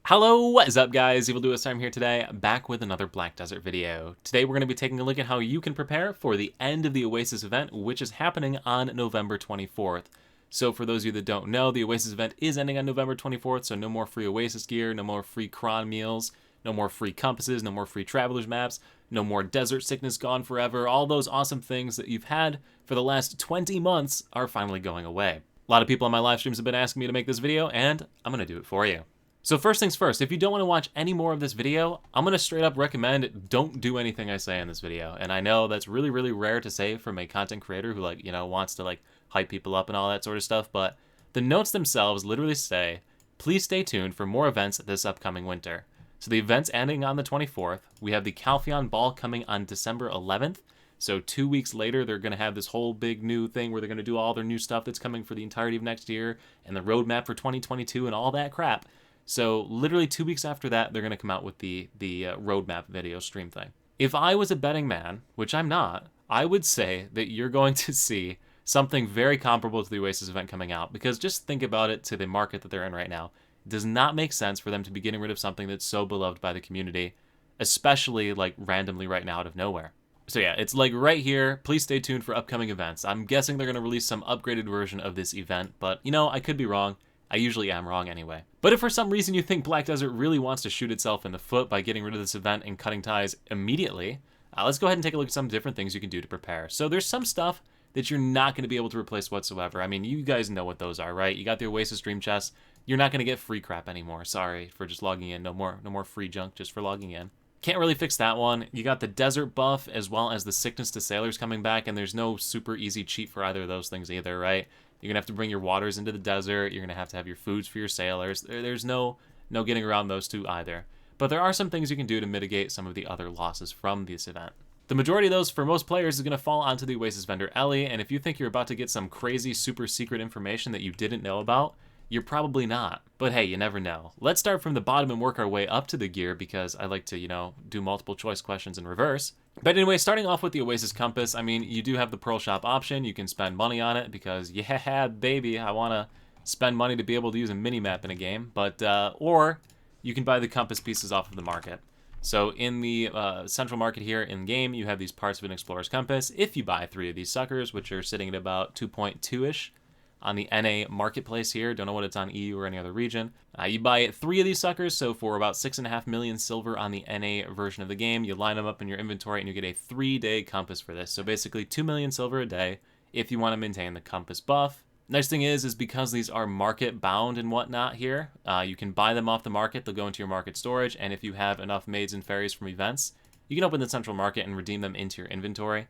Hello, what is up guys? Evil Duos Time here today, back with another Black Desert video. Today we're going to be taking a look at how you can prepare for the end of the Oasis event, which is happening on November 24th. So for those of you that don't know, the Oasis event is ending on November 24th, so no more free Oasis gear, no more free cron meals, no more free compasses, no more free traveler's maps, no more desert sickness gone forever. All those awesome things that you've had for the last 20 months are finally going away. A lot of people on my live streams have been asking me to make this video, and I'm going to do it for you. So first things first, if you don't want to watch any more of this video, I'm going to straight up recommend don't do anything I say in this video. And I know that's really, really rare to say from a content creator who wants to hype people up and all that sort of stuff. But the notes themselves literally say, please stay tuned for more events this upcoming winter. So the event's ending on the 24th. We have the Calpheon Ball coming on December 11th. So 2 weeks later, they're going to have this whole big new thing where they're going to do all their new stuff that's coming for the entirety of next year and the roadmap for 2022 and all that crap. So literally 2 weeks after that, they're going to come out with the roadmap video stream thing. If I was a betting man, which I'm not, I would say that you're going to see something very comparable to the Oasis event coming out, because just think about it to the market that they're in right now. It does not make sense for them to be getting rid of something that's so beloved by the community, especially randomly right now out of nowhere. So yeah, it's right here. Please stay tuned for upcoming events. I'm guessing they're going to release some upgraded version of this event, but I could be wrong. I usually am wrong anyway. But if for some reason you think Black Desert really wants to shoot itself in the foot by getting rid of this event and cutting ties immediately, let's go ahead and take a look at some different things you can do to prepare. So there's some stuff that you're not going to be able to replace whatsoever. I mean, you guys know what those are, right? You got the Oasis Dream Chest. You're not going to get free crap anymore. Sorry for just logging in. No more free junk just for logging in. Can't really fix that one. You got the desert buff as well as the sickness to sailors coming back, and there's no super easy cheat for either of those things either, right? You're going to have to bring your waters into the desert. You're going to have your foods for your sailors. There's no getting around those two either. But there are some things you can do to mitigate some of the other losses from this event. The majority of those, for most players, is going to fall onto the Oasis vendor Ellie, and if you think you're about to get some crazy super secret information that you didn't know about, you're probably not. But hey, you never know. Let's start from the bottom and work our way up to the gear, because I like to, do multiple choice questions in reverse. But anyway, starting off with the Oasis Compass, I mean, you do have the Pearl Shop option. You can spend money on it because, yeah, baby, I want to spend money to be able to use a mini-map in a game. But, or you can buy the compass pieces off of the market. So in the central market here in-game, you have these parts of an Explorer's Compass. If you buy 3 of these suckers, which are sitting at about 2.2-ish, on the NA marketplace here, don't know what it's on EU or any other region. You buy 3 of these suckers, so for about 6.5 million silver on the NA version of the game, you line them up in your inventory and you get a 3-day compass for this. So basically 2 million silver a day if you want to maintain the compass buff. Nice thing is because these are market bound and whatnot here, you can buy them off the market. They'll go into your market storage, and if you have enough maids and fairies from events, you can open the central market and redeem them into your inventory.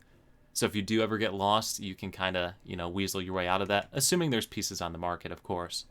So if you do ever get lost, you can kind of, weasel your way out of that, assuming there's pieces on the market, of course.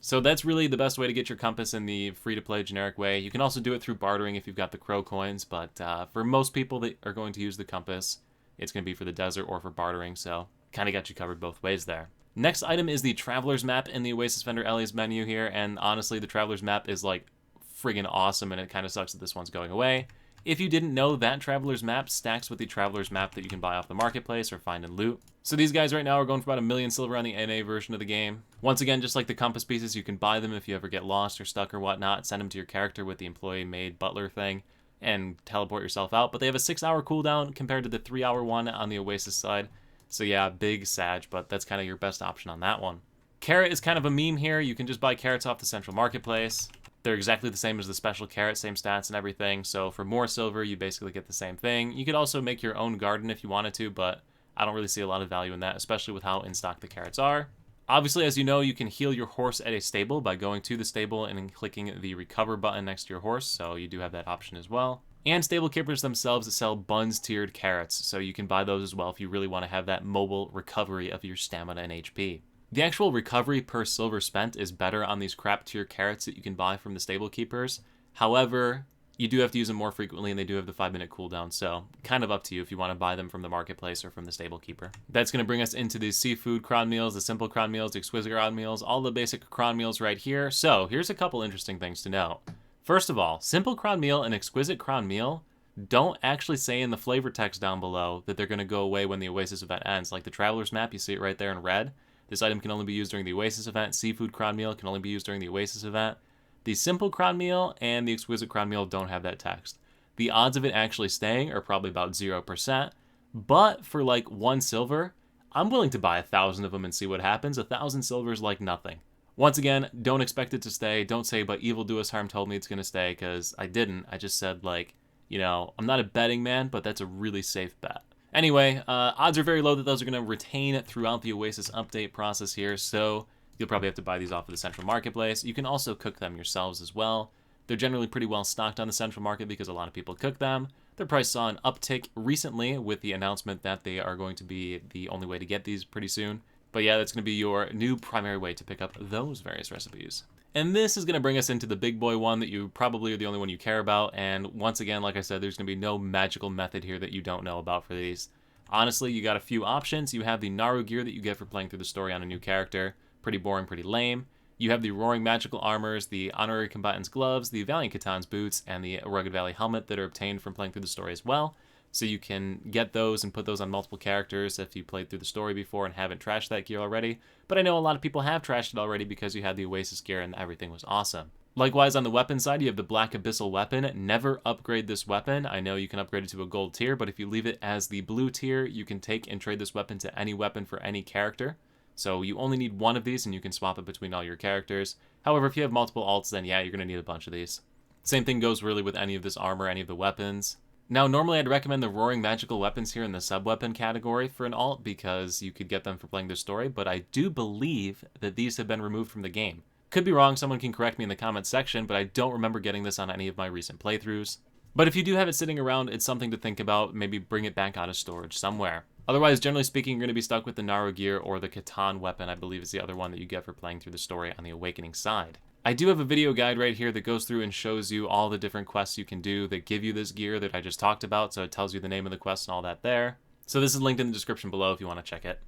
So that's really the best way to get your compass in the free-to-play generic way. You can also do it through bartering if you've got the crow coins, but for most people that are going to use the compass, it's going to be for the desert or for bartering, so kind of got you covered both ways there. Next item is the Traveler's Map in the Oasis Vendor Ellie's menu here, and honestly, the Traveler's Map is friggin' awesome, and it kind of sucks that this one's going away. If you didn't know, that Traveler's Map stacks with the Traveler's Map that you can buy off the marketplace or find in loot. So these guys right now are going for about 1 million silver on the NA version of the game. Once again, just like the compass pieces, you can buy them if you ever get lost or stuck or whatnot. Send them to your character with the employee maid butler thing and teleport yourself out. But they have a 6-hour cooldown compared to the 3-hour one on the Oasis side. So yeah, big sag, but that's kind of your best option on that one. Carrot is kind of a meme here. You can just buy carrots off the central marketplace. They're exactly the same as the special carrot, same stats and everything. So for more silver, you basically get the same thing. You could also make your own garden if you wanted to, but I don't really see a lot of value in that, especially with how in stock the carrots are. Obviously, as you know, you can heal your horse at a stable by going to the stable and then clicking the recover button next to your horse. So you do have that option as well. And stable keepers themselves sell buns tiered carrots. So you can buy those as well if you really want to have that mobile recovery of your stamina and HP. The actual recovery per silver spent is better on these crap tier carrots that you can buy from the stable keepers. However, you do have to use them more frequently, and they do have the 5-minute cooldown, so kind of up to you if you want to buy them from the marketplace or from the stable keeper. That's going to bring us into the seafood cron meals, the simple cron meals, the exquisite cron meals, all the basic cron meals right here. So here's a couple interesting things to know. First of all, simple cron meal and exquisite cron meal don't actually say in the flavor text down below that they're going to go away when the Oasis event ends. Like the Traveler's Map, you see it right there in red. This item can only be used during the Oasis event. Seafood cron meal can only be used during the Oasis event. The Simple Crown Meal and the Exquisite Crown Meal don't have that text. The odds of it actually staying are probably about 0%, but for like 1 silver, I'm willing to buy 1,000 of them and see what happens. 1,000 silver is like nothing. Once again, don't expect it to stay. Don't say, but Evil Dous Harm told me it's going to stay, because I didn't. I just said, like, you know, I'm not a betting man, but that's a really safe bet. Anyway, odds are very low that those are going to retain throughout the Oasis update process here, so you'll probably have to buy these off of the Central Marketplace. You can also cook them yourselves as well. They're generally pretty well stocked on the Central Market because a lot of people cook them. Their price saw an uptick recently with the announcement that they are going to be the only way to get these pretty soon. But yeah, that's going to be your new primary way to pick up those various recipes. And this is going to bring us into the big boy one that you probably are the only one you care about. And once again, like I said, there's going to be no magical method here that you don't know about for these. Honestly, you got a few options. You have the Naru gear that you get for playing through the story on a new character. Pretty boring, pretty lame. You have the Roaring Magical Armors, the Honorary Combatant's Gloves, the Valiant Catan's Boots, and the Rugged Valley Helmet that are obtained from playing through the story as well. So you can get those and put those on multiple characters if you played through the story before and haven't trashed that gear already. But I know a lot of people have trashed it already because you had the Oasis gear and everything was awesome. Likewise, on the weapon side, you have the Black Abyssal Weapon. Never upgrade this weapon. I know you can upgrade it to a gold tier, but if you leave it as the blue tier, you can take and trade this weapon to any weapon for any character. So you only need one of these and you can swap it between all your characters. However, if you have multiple alts, then yeah, you're going to need a bunch of these. Same thing goes really with any of this armor, any of the weapons. Now, normally I'd recommend the Roaring Magical Weapons here in the sub-weapon category for an alt because you could get them for playing their story, but I do believe that these have been removed from the game. Could be wrong, someone can correct me in the comments section, but I don't remember getting this on any of my recent playthroughs. But if you do have it sitting around, it's something to think about, maybe bring it back out of storage somewhere. Otherwise, generally speaking, you're going to be stuck with the Naru gear or the Catan weapon, I believe is the other one that you get for playing through the story on the Awakening side. I do have a video guide right here that goes through and shows you all the different quests you can do that give you this gear that I just talked about, so it tells you the name of the quest and all that there. So this is linked in the description below if you want to check it.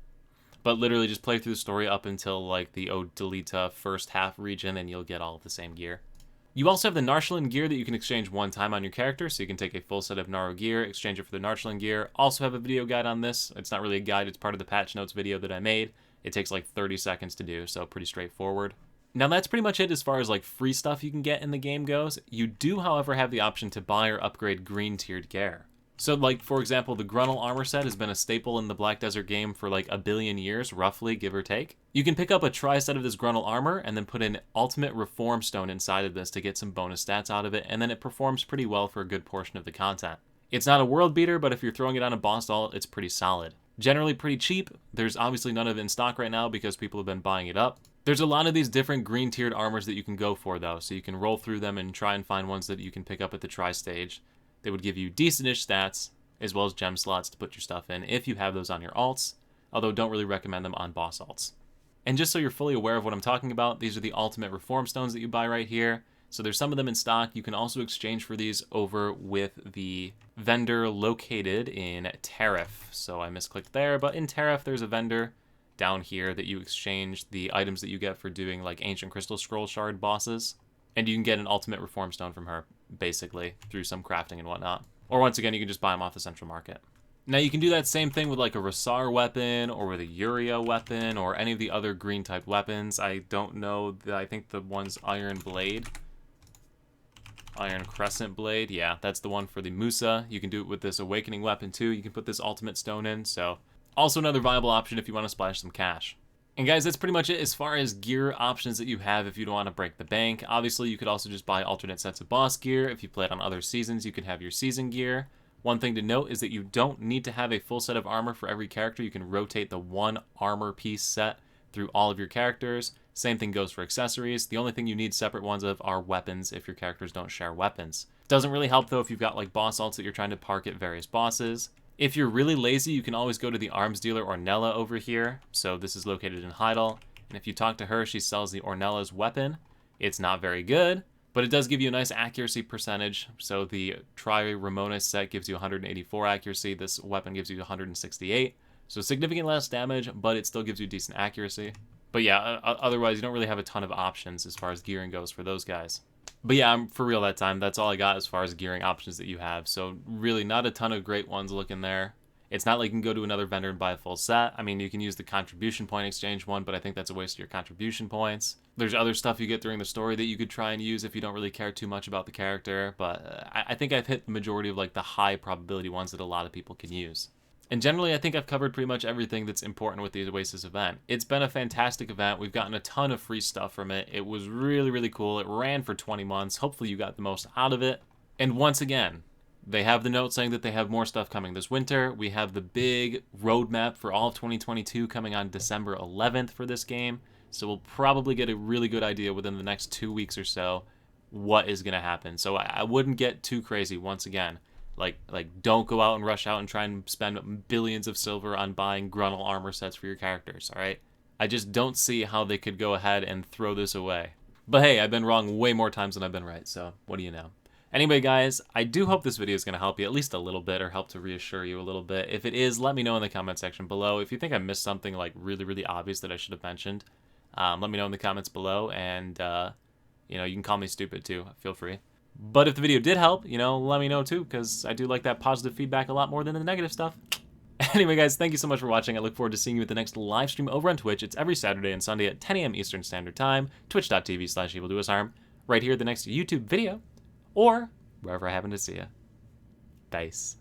But literally just play through the story up until like the Odalita first half region and you'll get all of the same gear. You also have the Narshalin gear that you can exchange one time on your character, so you can take a full set of Naru gear, exchange it for the Narshalin gear. Also have a video guide on this. It's not really a guide, it's part of the patch notes video that I made. It takes like 30 seconds to do, so pretty straightforward. Now that's pretty much it as far as like free stuff you can get in the game goes. You do, however, have the option to buy or upgrade green tiered gear. So like, for example, the Gruntle armor set has been a staple in the Black Desert game for like a billion years, roughly, give or take. You can pick up a tri-set of this Gruntle armor and then put an Ultimate Reform Stone inside of this to get some bonus stats out of it, and then it performs pretty well for a good portion of the content. It's not a world beater, but if you're throwing it on a boss alt, it's pretty solid. Generally pretty cheap. There's obviously none of it in stock right now because people have been buying it up. There's a lot of these different green tiered armors that you can go for though, so you can roll through them and try and find ones that you can pick up at the tri-stage. They would give you decent-ish stats, as well as gem slots to put your stuff in if you have those on your alts, although don't really recommend them on boss alts. And just so you're fully aware of what I'm talking about, these are the Ultimate Reform Stones that you buy right here. So there's some of them in stock. You can also exchange for these over with the vendor located in Tariff. So I misclicked there, but in Tariff there's a vendor down here that you exchange the items that you get for doing like Ancient Crystal Scroll Shard bosses. And you can get an Ultimate Reform Stone from her, basically, through some crafting and whatnot. Or once again, you can just buy them off the Central Market. Now you can do that same thing with like a Rasar weapon or with a Yuria weapon or any of the other green type weapons. I don't know, I think the one's Iron Blade. Iron Crescent Blade, yeah, that's the one for the Musa. You can do it with this Awakening weapon too. You can put this Ultimate Stone in, so also another viable option if you want to splash some cash. And guys, that's pretty much it as far as gear options that you have if you don't want to break the bank. Obviously, you could also just buy alternate sets of boss gear. If you played on other seasons, you can have your season gear. One thing to note is that you don't need to have a full set of armor for every character. You can rotate the one armor piece set through all of your characters. Same thing goes for accessories. The only thing you need separate ones of are weapons if your characters don't share weapons. Doesn't really help though if you've got like boss alts that you're trying to park at various bosses. If you're really lazy, you can always go to the arms dealer Ornella over here. So this is located in Heidel. And if you talk to her, she sells the Ornella's weapon. It's not very good, but it does give you a nice accuracy percentage. So the Tri-Ramonis set gives you 184 accuracy. This weapon gives you 168. So significantly less damage, but it still gives you decent accuracy. But yeah, otherwise you don't really have a ton of options as far as gearing goes for those guys. But yeah, I'm for real that time. That's all I got as far as gearing options that you have. So really not a ton of great ones looking there. It's not like you can go to another vendor and buy a full set. I mean, you can use the contribution point exchange one, but I think that's a waste of your contribution points. There's other stuff you get during the story that you could try and use if you don't really care too much about the character, but I think I've hit the majority of like the high probability ones that a lot of people can use. And generally, I think I've covered pretty much everything that's important with the Oasis event. It's been a fantastic event. We've gotten a ton of free stuff from it. It was really, really cool. It ran for 20 months. Hopefully you got the most out of it. And once again, they have the note saying that they have more stuff coming this winter. We have the big roadmap for all of 2022 coming on December 11th for this game. So we'll probably get a really good idea within the next 2 weeks or so what is going to happen. So I wouldn't get too crazy once again. Like don't go out and rush out and try and spend billions of silver on buying Grunnel armor sets for your characters, all right? I just don't see how they could go ahead and throw this away. But hey, I've been wrong way more times than I've been right, so what do you know? Anyway, guys, I do hope this video is going to help you at least a little bit or help to reassure you a little bit. If it is, let me know in the comment section below. If you think I missed something like really, really obvious that I should have mentioned, let me know in the comments below, and you know, you can call me stupid too. Feel free. But if the video did help, you know, let me know too, because I do like that positive feedback a lot more than the negative stuff. Anyway, guys, thank you so much for watching. I look forward to seeing you at the next live stream over on Twitch. It's every Saturday and Sunday at 10 a.m. Eastern Standard Time, twitch.tv/evildousarm, right here at the next YouTube video, or wherever I happen to see you. Peace.